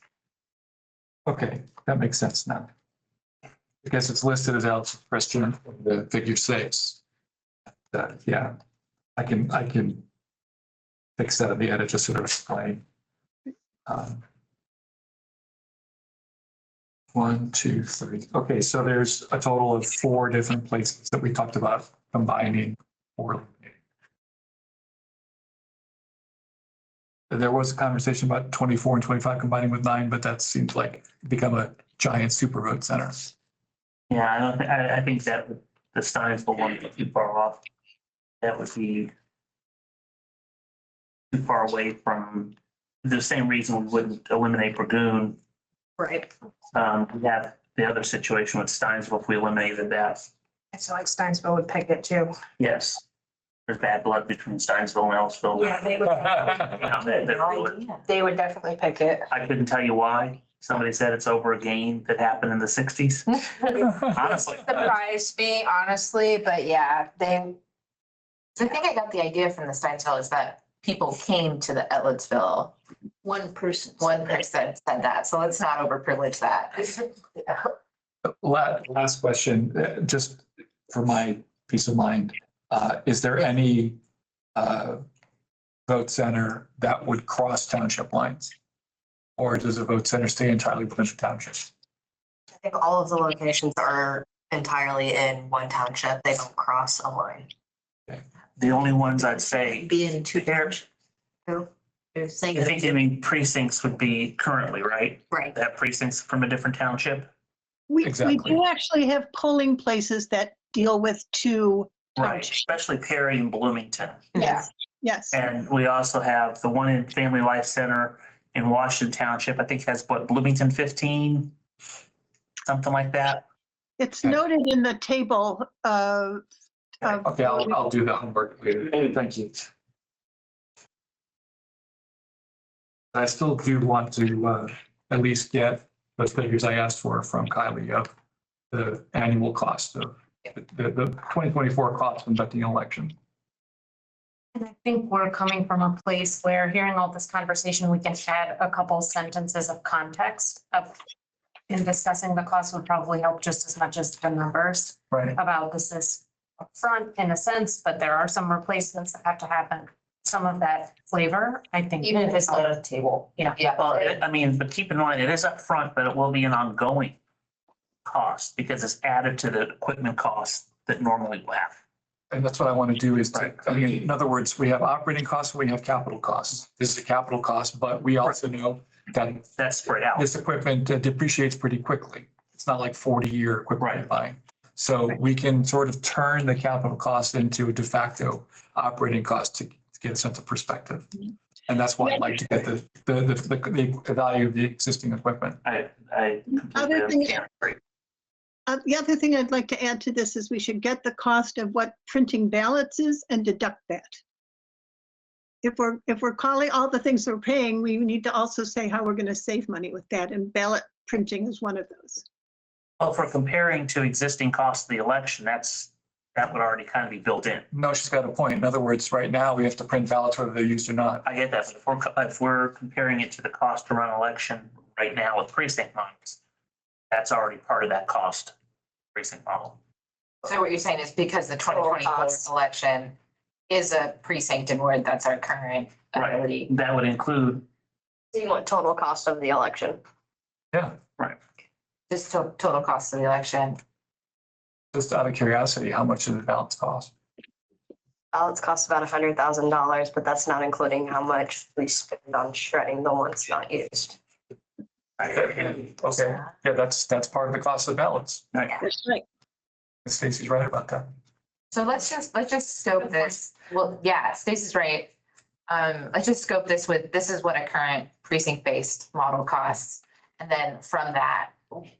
Okay, that makes sense now. I guess it's listed as Ellis Christian, the figure 6. Yeah, I can fix that in the edit, just sort of explain. 1, 2, 3. Okay, so there's a total of 4 different places that we talked about combining or eliminating. There was a conversation about 24 and 25 combining with 9, but that seems like become a giant super vote center. Yeah, I don't think, I think that the Steinsville one would be too far off. That would be too far away from the same reason we wouldn't eliminate Dragoon. Right. We have the other situation with Steinsville, if we eliminated that, I feel like Steinsville would pick it too. yes. There's bad blood between Steinsville and Ellisville. Yeah, they would. You know, they really- They would definitely pick it. I couldn't tell you why, somebody said it's over a game that happened in the sixties. Honestly. Surprised me, honestly, but yeah, they, So I think I got the idea from the Steinsville is that people came to the Ellettsville. One person. One person said that, so let's not overprivilege that. Last question, just for my peace of mind. Is there any vote center that would cross township lines? Or does a vote center stay entirely within the township? I think all of the locations are entirely in one township. They don't cross a line. The only ones I'd say, Being two pairs. Who? They're I saying. think, I mean, precincts would be currently, right? Right. That precincts from a different township. We Exactly. do actually have polling places that deal with two Right, townships. especially Perry and Bloomington. Yes, yes. And we also have the one in Family Life Center in Washington Township. I think has what, Bloomington 15? Something like that. It's noted in the table of. Okay, I'll do the homework later. Thank you. I still do want to at least get those figures I asked for from Kylie of the annual cost of the 2024 cost of conducting an election. And I think we're coming from a place where hearing all this conversation, we can add a couple sentences of context of in discussing the cost would probably help just as much as the numbers Right. about this is upfront in a sense, but there are some replacements that have to happen. Some of that flavor, I think. Even if it's not a table. Yeah. Well, I mean, but keep in mind, it is upfront, but it will be an ongoing cost because it's added to the equipment costs that normally will have. And that's what I want to do is to, I mean, in other words, we have operating costs, and we have capital costs. This is a capital cost, but we also know that That's spread out. this equipment depreciates pretty quickly. It's not like 40-year equipment you're buying. So we can sort of turn the capital cost into a de facto operating cost to get a sense of perspective. And that's why I'd like to get the value of the existing equipment. I Other completely thing- understand. Great. The other thing I'd like to add to this is we should get the cost of what printing ballots is and deduct that. If we're calling all the things we're paying, we need to also say how we're going to save money with that, and ballot printing is one of those. Well, if we're comparing to existing costs of the election, that would already kind of be built in. No, she's got a point. In other words, right now, we have to print ballots whether they're used or not. I get that, but if we're comparing it to the cost to run an election right now with precinct models, that's already part of that cost precinct model. So what you're saying is because the 2024 election is a precinct and where that's our current ability. That would include, So you want total cost of the election? Yeah, Just total cost of the election. just out of curiosity, how much do the ballots cost? Ballots cost about $100,000, but that's not including how much we spend on shredding the ones not used. Okay, yeah, that's part of the cost of the ballots. That's right. Stacy's right about that. So let's just scope this. Well, yeah, Stacy's right. Let's just scope this with, this is what a current precinct-based model costs. And then from that,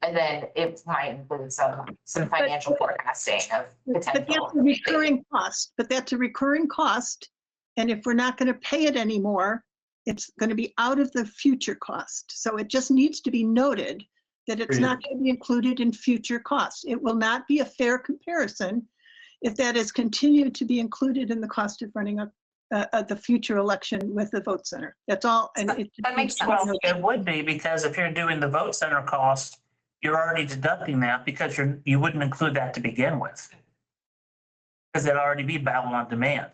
and then it might include some financial forecasting of But that's potential. a recurring cost, And if we're not going to pay it anymore, it's going to be out of the future cost. So it just needs to be noted that it's not going to be included in future costs. It will not be a fair comparison if that is continued to be included in the cost of running the future election with the vote center. That's all. And That makes sense. well, it would be because if you're doing the vote center cost, you're already deducting that because you wouldn't include that to begin with. Because it'd already be ballot on demand.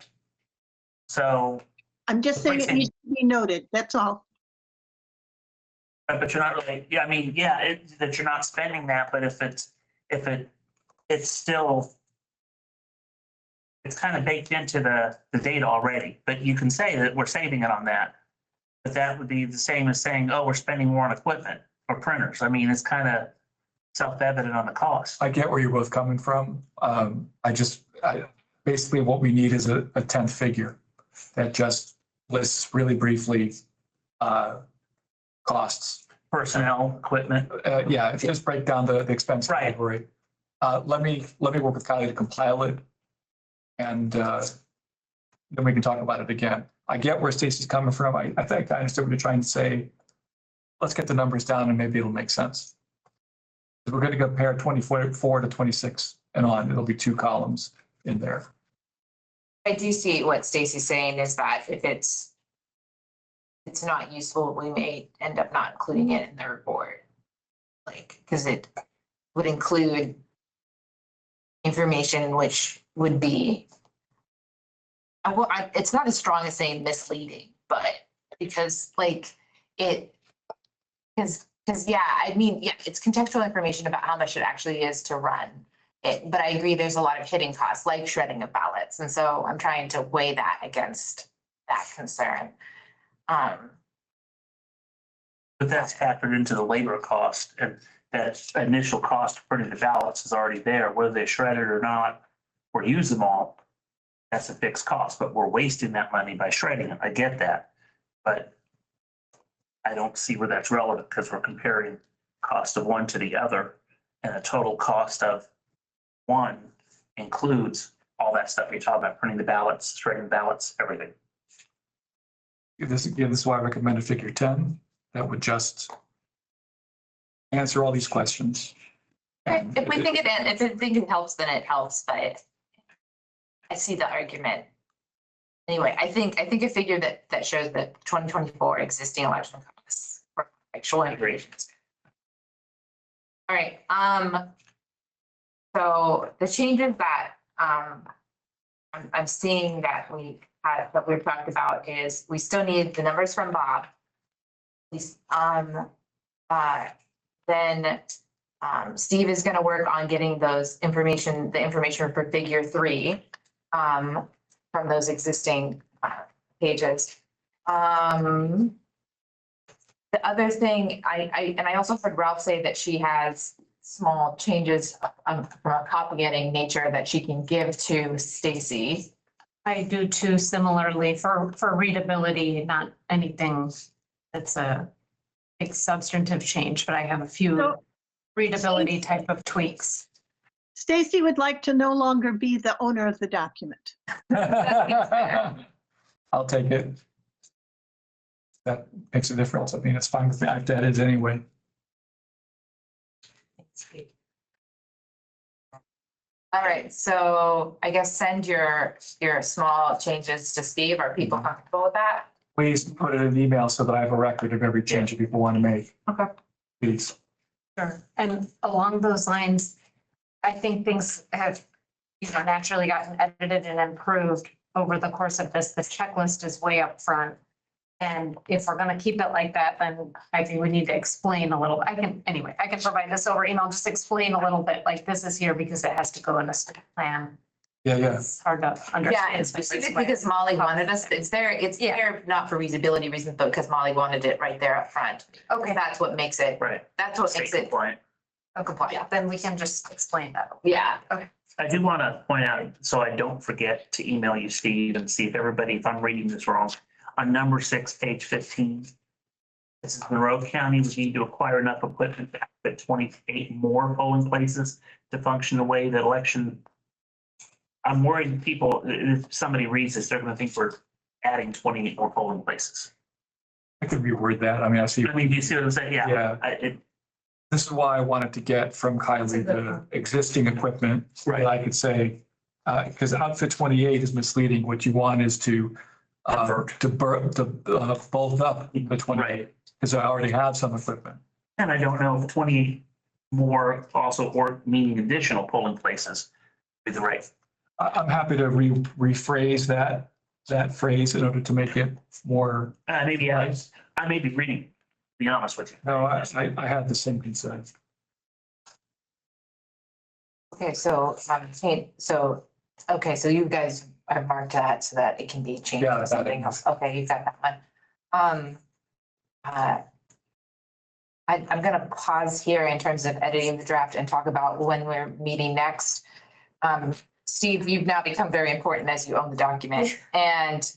So, I'm just saying it needs to be noted. That's all. but you're not really, yeah, I mean, yeah, that you're not spending that, but it's still, it's kind of baked into the data already, but you can say that we're saving it on that. But that would be the same as saying, oh, we're spending more on equipment or printers. I mean, it's kind of self-evident on the cost. I get where you're both coming from. Basically what we need is a 10th figure that just lists really briefly costs. Personnel, equipment. Yeah, if you just break down the expense Right. category. Let me work with Kylie to compile it. And then we can talk about it again. I get where Stacy's coming from. I think I understood what you're trying to say. let's get the numbers down and maybe it'll make sense. If we're gonna compare 24 to 26 and on, it'll be 2 columns in there. I do see what Stacy's saying is that if it's not useful, we may end up not including it in the report. Like, because it would include information which would be, it's not as strong as saying misleading, but because like because yeah, I mean, yeah, it's contextual information about how much it actually is to run it. But I agree, there's a lot of hidden costs like shredding of ballots. And so I'm trying to weigh that against that concern. But that's factored into the labor cost, and that initial cost of printing the ballots is already there, whether they shred it or not, or use them all. That's a fixed cost, but we're wasting that money by shredding it. I get that. But I don't see where that's relevant because we're comparing cost of one to the other. And the total cost of one includes all that stuff you're talking about, printing the ballots, shredding ballots, everything. This is why I recommended figure 10. That would just answer all these questions. If we think it helps, then it helps, but I see the argument. Anyway, I think a figure that shows that 2024 existing election costs for actual information. All right, so the changes that I'm seeing that we've talked about is we still need the numbers from Bob. Then Steve is going to work on getting the information for figure 3 from those existing pages. The other thing, I also heard Ralph say that she has small changes from a copying nature that she can give to Stacy. I do too, similarly for readability, not anything that's a big substantive change, but I have a few So- readability type of tweaks. Stacy would like to no longer be the owner of the document. I'll take it. That makes a difference. I mean, it's fine with me. That is anyway. All right, so I guess send your small changes to Steve. Are people comfortable with that? Please put it in an email so that I have a record of every change that people want to make. Okay. Please. Sure. And along those lines, I think things have, naturally gotten edited and improved over the course of this. The checklist is way up front. And if we're gonna keep it like that, then I think we need to explain a little. I can provide this over email, just explain a little bit, like this is here because it has to go in a plan. Yeah. It's hard to understand. Yeah, and specifically because Molly wanted us, it's there not for readability reasons, but because Molly wanted it right there up front. Okay, that's what makes it, Right. that's what makes it Compliant. compliant. Yeah, then we can just explain that. Yeah. I do want to point out, so I don't forget to email you, Steve, and see if I'm reading this wrong. On number 6, page 15. This is Monroe County, we need to acquire enough equipment to outfit 28 more polling places to function the way that election. I'm worried people, if somebody reads this, they're gonna think we're adding 28 more polling places. I could reword that. I mean, I see. I mean, do you see what I'm saying? Yeah. It, This is why I wanted to get from Kylie the existing equipment. So that I could say, because outfit 28 is misleading. What you want is to bulk up the 28, Right. because I already have some equipment. and I don't know if 28 more also, or meaning additional polling places is the right. I'm happy to rephrase that phrase in order to make it more. Maybe I may be reading, to be honest with you. No, I had the same concern. Okay, so you guys have marked that so that it can be changed Yeah, to that something is. else. Okay, you've got that one. I'm gonna pause here in terms of editing the draft and talk about when we're meeting next. Steve, you've now become very important as you own the document, and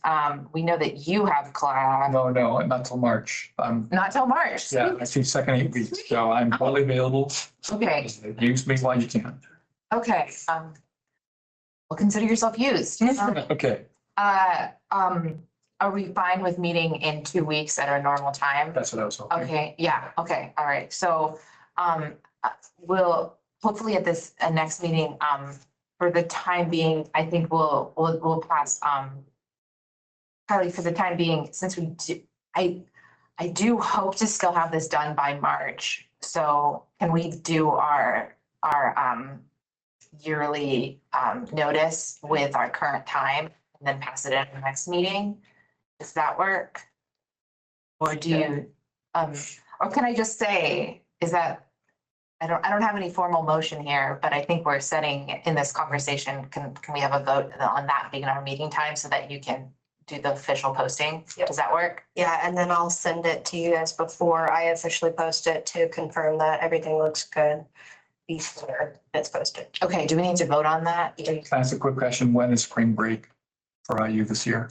we know that you have class, No, not till March. not till March. Yeah, I see second 8 weeks, so I'm fully available. Okay, Use me while you can. okay, well, consider yourself used. Okay. are we fine with meeting in 2 weeks at our normal time? That's what I was hoping. Okay, yeah, okay, all right, so, we'll, hopefully at this, next meeting, for the time being, I think we'll pass, Carly, for the time being, since we do, I do hope to still have this done by March, so can we do our, yearly, notice with our current time, and then pass it in the next meeting? Does that work? Or do you, or can I just say, is that, I don't have any formal motion here, but I think we're setting in this conversation, can we have a vote on that being our meeting time so that you can do the official posting? Does that work? Yeah, and then I'll send it to you guys before I officially post it to confirm that everything looks good before it's posted. Okay, do we need to vote on that? Can I ask a quick question? When is spring break for IU this year?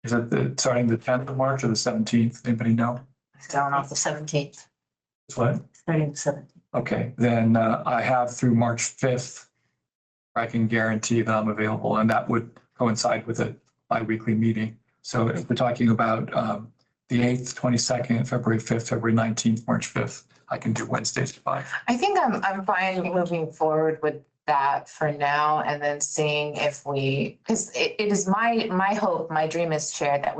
Is it starting the 10th of March or the 17th? Anybody know? Don't know. The 17th, It's what? starting the 17th. Okay, then I have through March 5th. I can guarantee that I'm available, and that would coincide with a bi-weekly meeting. So if we're talking about the 8th, 22nd, February 5th, February 19th, March 5th, I can do Wednesdays at 5. I think I'm fine moving forward with that for now and then seeing if we, because it is my hope, my dream is, Chair, that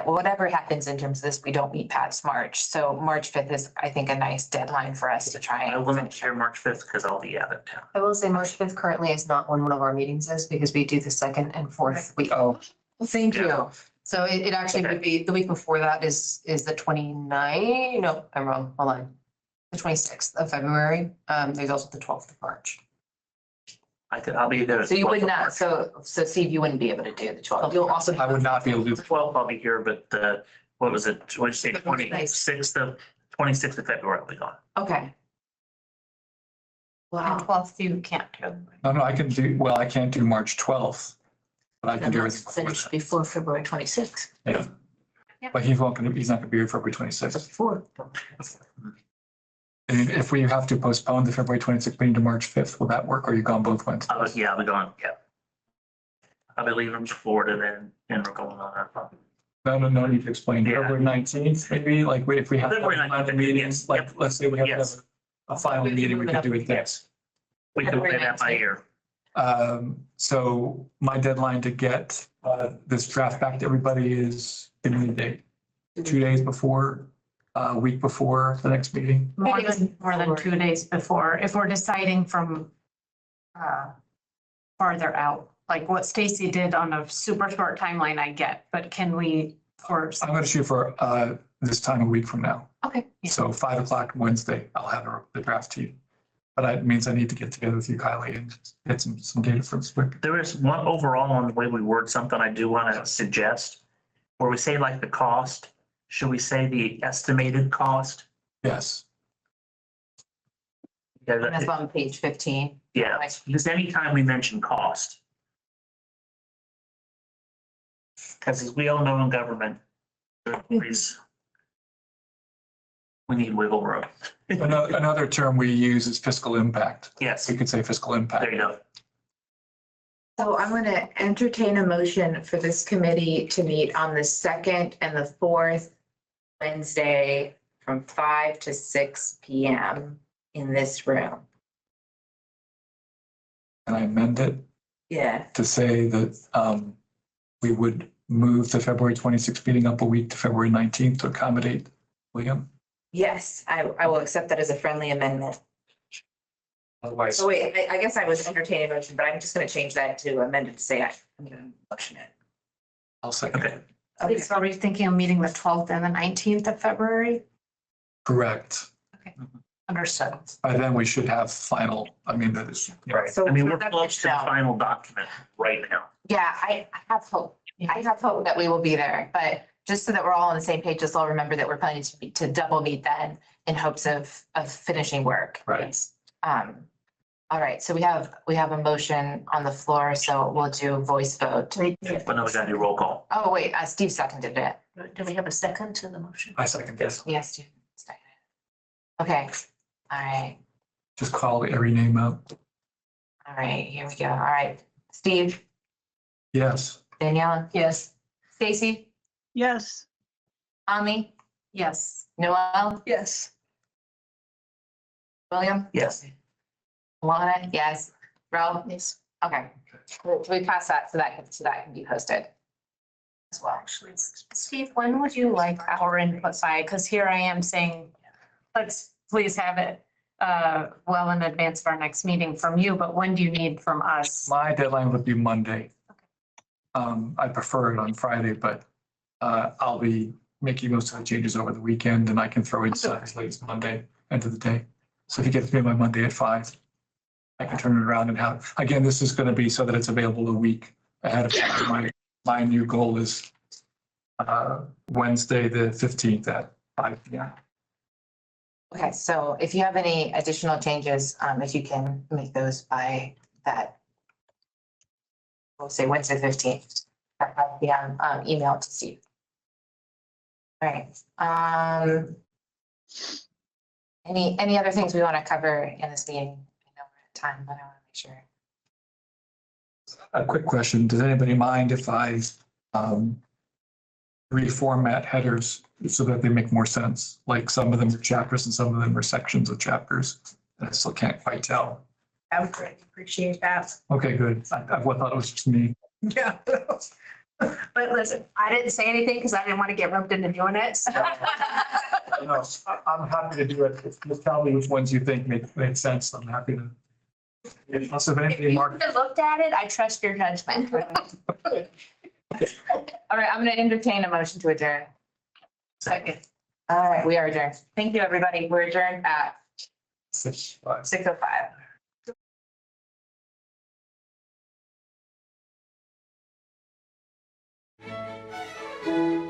whatever happens in terms of this, we don't meet past March. So March 5th is, I think, a nice deadline for us to try I and. wasn't sure March 5th because I'll be out of town. I will say March 5th currently is not when one of our meetings is because we do the second and fourth week. Oh, Thank you. So it actually would be, the week before that is the 29th. No, I'm wrong, hold on. The 26th of February. There's also the 12th of March. I'll be there. So you would not, so Steve, you wouldn't be able to do the 12th. You'll also. I would not be able to do The 12th, I'll be here, but what was it? What'd you say? The 26th of February, I'll be gone. Okay. And Wow. 12th you can't do. no, I can do, well, I can't do March 12th. But I can And do that's everything before finished that. before February 26th. Yeah. Yep. But he's not gonna be here February 26th. Before. And if we have to postpone the February 26th meeting to March 5th, will that work? Or are you gone both Wednesdays? Yeah, I'll be gone, yeah. I'll be leaving for Florida then we're going on that. No need to explain. Yeah. February 19th, maybe, like, if we have February final 19th, meetings, yes. like, Yep. let's say we have to have Yes. a final meeting, we could do it then. We can play that by ear. So my deadline to get this draft back to everybody is in the date, 2 days before, a week before the next meeting. More than 2 days before, if we're deciding from farther out, like what Stacy did on a super short timeline, I get, but can we, for, I'm gonna shoot for this time a week from now. Okay. So 5 o'clock Wednesday, I'll have the draft to you. But that means I need to get together with you, Kylie, and get some data from Swick. There is one overall on the way we word something I do want to suggest. Where we say like the cost, should we say the estimated cost? Yes, That's on page 15. Yeah, because anytime we mention cost. Because as we all know in government, there's always we need wiggle room. another term we use is fiscal impact. Yes, We could say fiscal impact. there you go. So I'm going to entertain a motion for this committee to meet on the 2nd and the 4th Wednesday from 5 to 6 PM in this room. And I amend it Yeah. to say that we would move the February 26th meeting up a week to February 19th to accommodate William. Yes, I will accept that as a friendly amendment. Otherwise, So wait, I guess I was entertaining a motion, but I'm just going to change that to amended to say I'm going to motion it. I'll second it. Okay. so are we thinking of meeting the 12th and the 19th of February? Correct. Understood. By then we should have final, I mean, that is. Right. So I mean, we're that's close to the now. final document right now. Yeah, I have hope. I have hope that we will be there, but just so that we're all on the same page, just all remember that we're planning to double meet then in hopes of finishing work. Right. All right, so we have a motion on the floor, so we'll do a voice vote. But now we gotta do roll call. Oh, wait, Steve seconded it. Do we have a second to the motion? I second this. Yes, Steve seconded it. Okay, all right, Just call every name out. all right, here we go. All right, Steve, Yes. Daniela, Yes. Stacy, Yes. Ami, Yes. Noel, Yes. William, Yes. Alana, yes, Ralph? Yes. Okay, we pass that so that can be posted as well. Actually, Steve, when would you like our input by? Because here I am saying, let's please have it well in advance of our next meeting from you, but when do you need from us? My deadline would be Monday. I prefer it on Friday, but I'll be making most of the changes over the weekend and I can throw in stuff as late as Monday, end of the day. So if you get to me by Monday at 5, I can turn it around and have, again, this is gonna be so that it's available a week ahead of time. My new goal is Wednesday, the 15th at 5 p.m. Okay, so if you have any additional changes, if you can make those by that, we'll say Wednesday 15th, at 5 p.m., email to Steve. All right, any other things we want to cover in this meeting? I know we're at time, but I want to make sure. A quick question, does anybody mind if I reformat headers so that they make more sense? Like some of them are chapters and some of them are sections of chapters. And I still can't quite tell. I would greatly appreciate that. Okay, good. I thought it was just me. Yeah. But listen, I didn't say anything because I didn't want to get roped into doing it. So. No, I'm happy to do it. Just tell me which ones you think make sense. I'm happy to. Unless if If anything, you Mark. looked at it, I trust your judgment. All right, I'm going to entertain a motion to adjourn. Second. All right, we are adjourned. Thank you, everybody. We're adjourned at 6:05. 6:05.